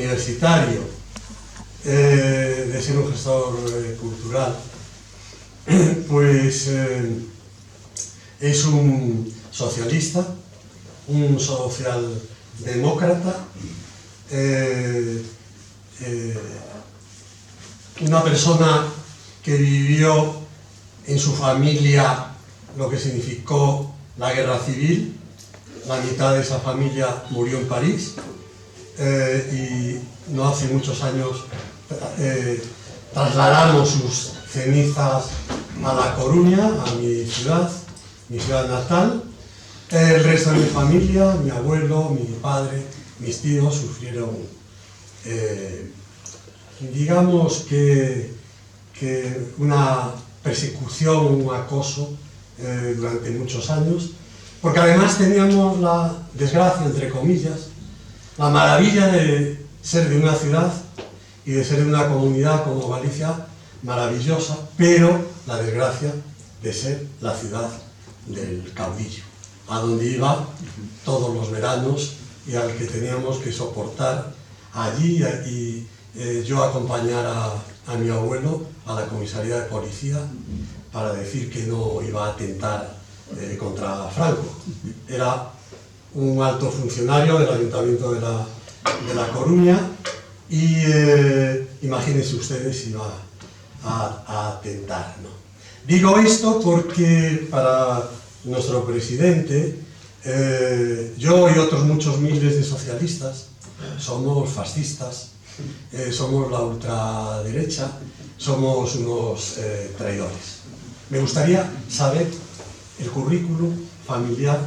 universitario, de ser un gestor cultural, pues es un socialista, un socialdemócrata, una persona que vivió en su familia lo que significó la guerra civil. La mitad de esa familia murió en París y no hace muchos años trasladamos sus cenizas a La Coruña, a mi ciudad natal. El resto de mi familia, mi abuelo, mi padre, mis tíos sufrieron, digamos que una persecución, un acoso durante muchos años, porque además teníamos la desgracia, entre comillas, la maravilla de ser de una ciudad y de ser de una comunidad como Galicia maravillosa, pero la desgracia de ser la ciudad del caudillo, a donde iba todos los veranos y al que teníamos que soportar allí y yo acompañar a mi abuelo a la comisaría de policía para decir que no iba a atentar contra Franco. Era un alto funcionario del Ayuntamiento de La Coruña y imagínense ustedes si iba a atentar, ¿no? Digo esto porque para nuestro presidente, yo y otros muchos miles de socialistas somos fascistas, somos la ultraderecha, somos unos traidores. Me gustaría saber el currículum familiar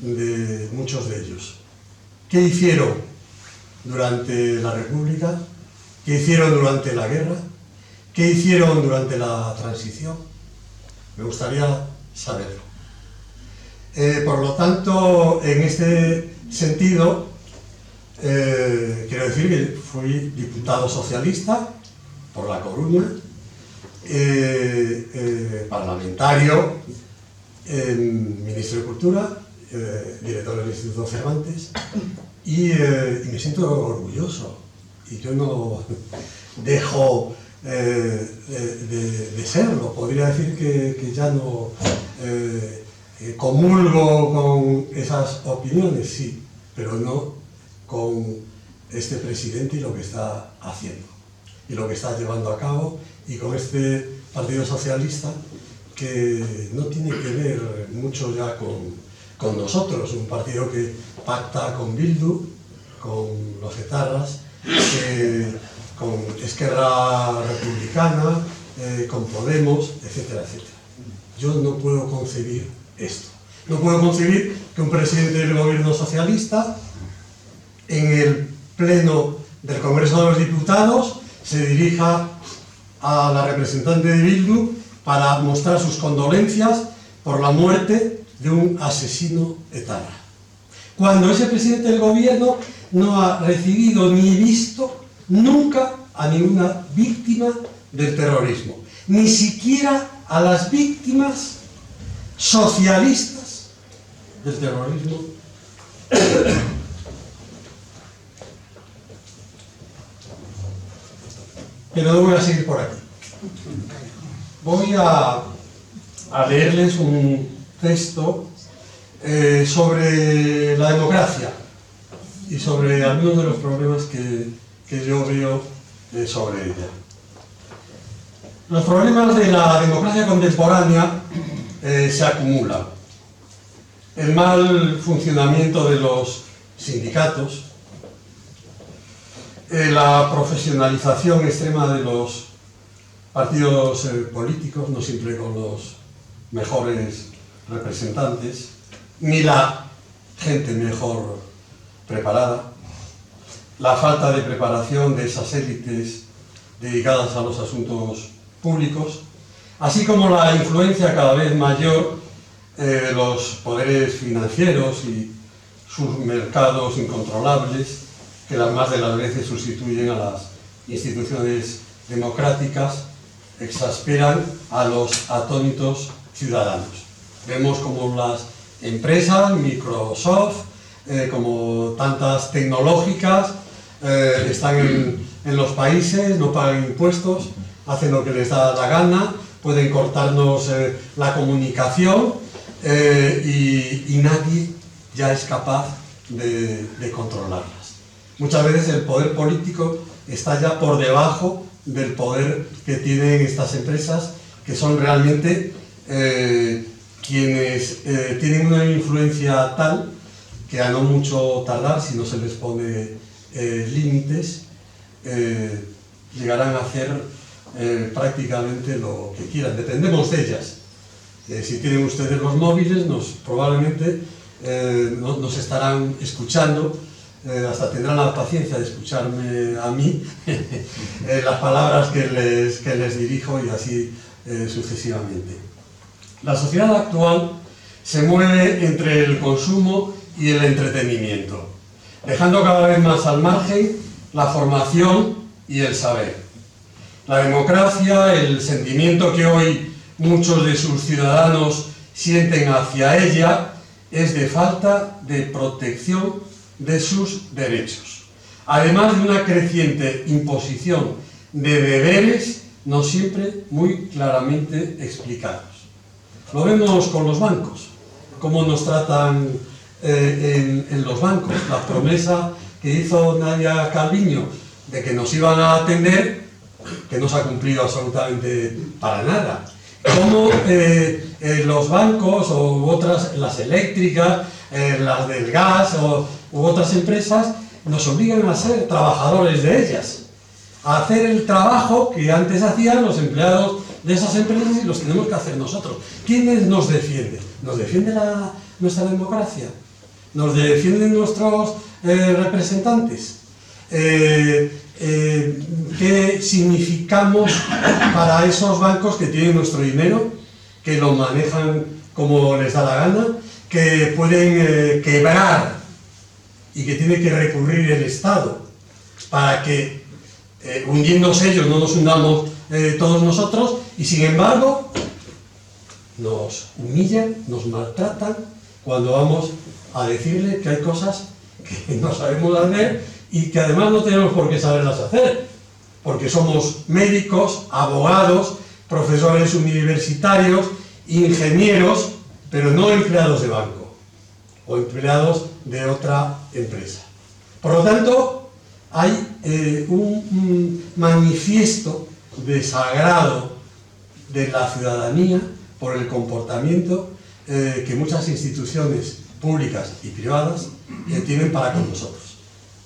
de muchos de ellos. ¿Qué hicieron durante la República? ¿Qué hicieron durante la guerra? ¿Qué hicieron durante la transición? Me gustaría saberlo. Por lo tanto, en este sentido, quiero decir que fui diputado socialista por La Coruña, parlamentario, ministro de Cultura, director del Instituto Cervantes, y me siento orgulloso. Y yo no dejo de serlo. Podría decir que ya no comulgo con esas opiniones, sí, pero no con este presidente y lo que está haciendo y lo que está llevando a cabo, y con este Partido Socialista que no tiene que ver mucho ya con nosotros, un partido que pacta con Bildu, con los etarras, con Esquerra Republicana, con Podemos, etcétera, etcétera. Yo no puedo concebir esto. No puedo concebir que un presidente del gobierno socialista, en el pleno del Congreso de los Diputados, se dirija a la representante de Bildu para mostrar sus condolencias por la muerte de un asesino etarra, cuando ese presidente del gobierno no ha recibido ni visto nunca a ninguna víctima del terrorismo, ni siquiera a las víctimas socialistas del terrorismo. Pero no voy a seguir por aquí. Voy a leerles un texto sobre la democracia y sobre algunos de los problemas que yo veo sobre ella. Los problemas de la democracia contemporánea se acumulan. El mal funcionamiento de los sindicatos, la profesionalización extrema de los partidos políticos, no siempre con los mejores representantes, ni la gente mejor preparada, la falta de preparación de esas élites dedicadas a los asuntos públicos, así como la influencia cada vez mayor de los poderes financieros y sus mercados incontrolables, que más de las veces sustituyen a las instituciones democráticas, exasperan a los atónitos ciudadanos. Vemos como las empresas, Microsoft, como tantas tecnológicas, están en los países, no pagan impuestos, hacen lo que les da la gana, pueden cortarnos la comunicación y nadie ya es capaz de controlarlas. Muchas veces el poder político está ya por debajo del poder que tienen estas empresas, que son realmente quienes tienen una influencia tal que a no mucho tardar, si no se les pone límites, llegarán a hacer prácticamente lo que quieran. Dependemos de ellas. Si tienen ustedes los móviles, probablemente nos estarán escuchando, hasta tendrán la paciencia de escucharme a mí las palabras que les dirijo y así sucesivamente. La sociedad actual se mueve entre el consumo y el entretenimiento, dejando cada vez más al margen la formación y el saber. La democracia, el sentimiento que hoy muchos de sus ciudadanos sienten hacia ella, es de falta de protección de sus derechos, además de una creciente imposición de deberes no siempre muy claramente explicados. Lo vemos con los bancos, cómo nos tratan en los bancos. La promesa que hizo Nadia Calviño de que nos iban a atender, que no se ha cumplido absolutamente para nada. Cómo los bancos u otras, las eléctricas, las del gas u otras empresas, nos obligan a ser trabajadores de ellas, a hacer el trabajo que antes hacían los empleados de esas empresas y los tenemos que hacer nosotros. ¿Quiénes nos defienden? ¿Nos defiende nuestra democracia? ¿Nos defienden nuestros representantes? ¿Qué significamos para esos bancos que tienen nuestro dinero, que lo manejan como les da la gana, que pueden quebrar y que tiene que recurrir el Estado para que, hundiéndose ellos, no nos hundamos todos nosotros, y sin embargo nos humillan, nos maltratan cuando vamos a decirle que hay cosas que no sabemos hacer y que además no tenemos por qué saberlas hacer, porque somos médicos, abogados, profesores universitarios, ingenieros, pero no empleados de banco o empleados de otra empresa. Por lo tanto, hay un manifiesto desagrado de la ciudadanía por el comportamiento que muchas instituciones públicas y privadas tienen para con nosotros.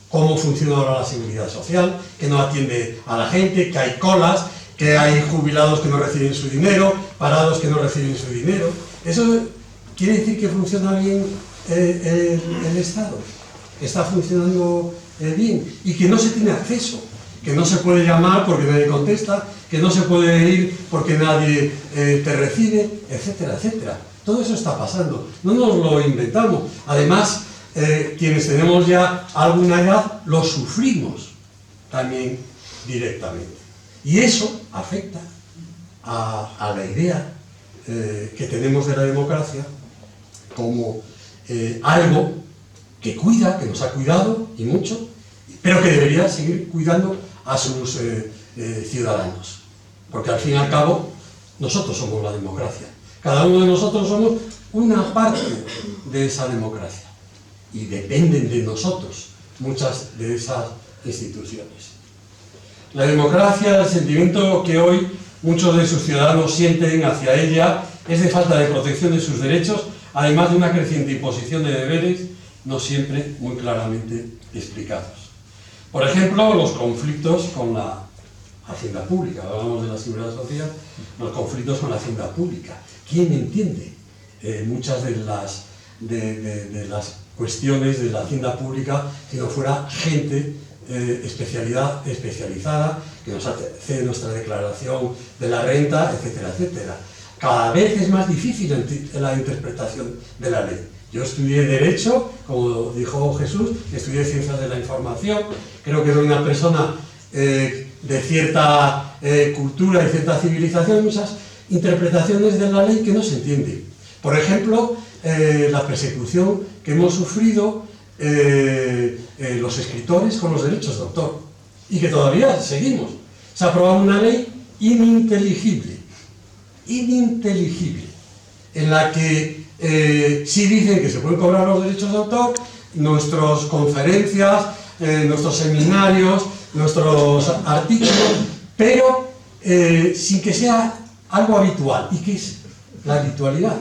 Cómo funciona ahora la seguridad social, que no atiende a la gente, que hay colas, que hay jubilados que no reciben su dinero, parados que no reciben su dinero. ¿Eso quiere decir que funciona bien el Estado? ¿Está funcionando bien? Y que no se tiene acceso, que no se puede llamar porque nadie contesta, que no se puede ir porque nadie te recibe, etcétera, etcétera. Todo eso está pasando, no nos lo inventamos. Además, quienes tenemos ya alguna edad lo sufrimos también directamente. Y eso afecta a la idea que tenemos de la democracia como algo que cuida, que nos ha cuidado y mucho, pero que debería seguir cuidando a sus ciudadanos. Porque al fin y al cabo, nosotros somos la democracia. Cada uno de nosotros somos una parte de esa democracia. Y dependen de nosotros muchas de esas instituciones. La democracia, el sentimiento que hoy muchos de sus ciudadanos sienten hacia ella, es de falta de protección de sus derechos, además de una creciente imposición de deberes, no siempre muy claramente explicados. Por ejemplo, los conflictos con la hacienda pública. Hablamos de la seguridad social, los conflictos con la hacienda pública. ¿Quién entiende muchas de las cuestiones de la hacienda pública si no fuera gente especializada que nos hace nuestra declaración de la renta, etcétera, etcétera? Cada vez es más difícil la interpretación de la ley. Yo estudié Derecho, como dijo Jesús, estudié Ciencias de la Información, creo que soy una persona de cierta cultura y cierta civilización, hay muchas interpretaciones de la ley que no se entienden. Por ejemplo, la persecución que hemos sufrido los escritores con los derechos de autor. Y que todavía seguimos. Se ha aprobado una ley ininteligible, en la que sí dicen que se pueden cobrar los derechos de autor, nuestras conferencias, nuestros seminarios, nuestros artículos, pero sin que sea algo habitual. ¿Y qué es la habitualidad?